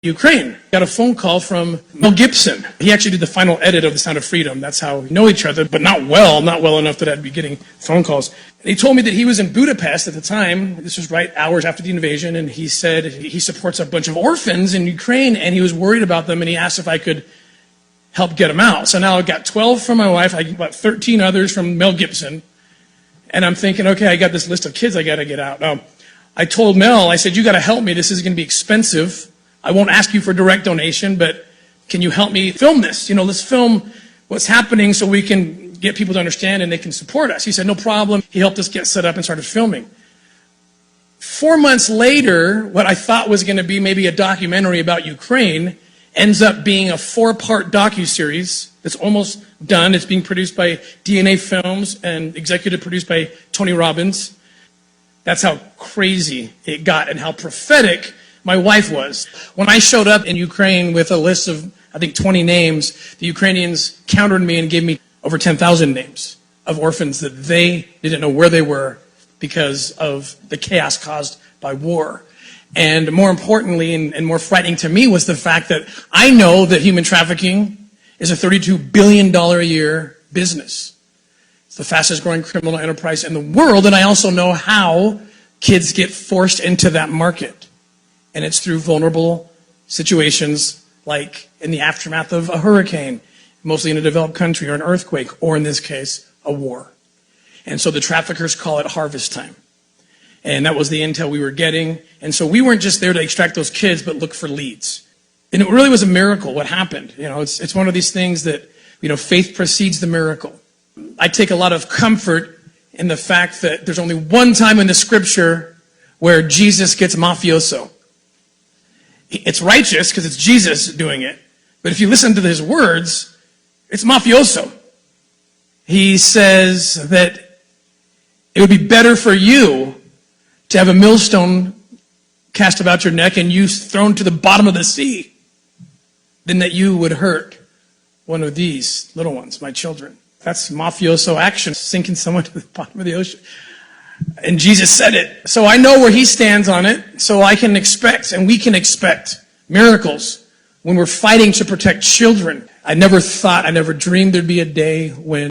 Ukraine. Got a phone call from Mel Gibson. He actually did the final edit of The Sound of Freedom. That's how we know each other, but not well enough that I'd be getting phone calls. And he told me that he was in Budapest at the time. This was right hours after the invasion, and he said he supports a bunch of orphans in Ukraine, and he was worried about them, and he asked if I could help get them out. So now I've got 12 from my wife, I got about 13 others from Mel Gibson, and I'm thinking, okay, I got this list of kids I got to get out. Now, I told Mel, I said, you got to help me. This is going to be expensive. I won't ask you for direct donation, but can you help me film this? Let's film what's happening so we can get people to understand and they can support us. He said, no problem. He helped us get set up and started filming. 4 months later, what I thought was going to be maybe a documentary about Ukraine ends up being a 4-part docuseries that's almost done. It's being produced by DNA Films and executive produced by Tony Robbins. That's how crazy it got and how prophetic my wife was. When I showed up in Ukraine with a list of, I think, 20 names, the Ukrainians countered me and gave me over 10,000 names of orphans that they didn't know where they were because of the chaos caused by war. And more importantly, and more frightening to me, was the fact that I know that human trafficking is a $32 billion a year business. It's the fastest growing criminal enterprise in the world, and I also know how kids get forced into that market. And it's through vulnerable situations like in the aftermath of a hurricane, mostly in a developed country, or an earthquake, or in this case, a war. And so the traffickers call it harvest time. And that was the intel we were getting. And so we weren't just there to extract those kids, but look for leads. And it really was a miracle what happened. It's one of these things that, faith precedes the miracle. I take a lot of comfort in the fact that there's only one time in the scripture where Jesus gets mafioso. It's righteous because it's Jesus doing it. But if you listen to his words, it's mafioso. He says that it would be better for you to have a millstone cast about your neck and you thrown to the bottom of the sea than that you would hurt one of these little ones, my children. That's mafioso action, sinking someone to the bottom of the ocean. And Jesus said it. So I know where he stands on it. So I can expect, and we can expect, miracles when we're fighting to protect children. I never dreamed there'd be a day when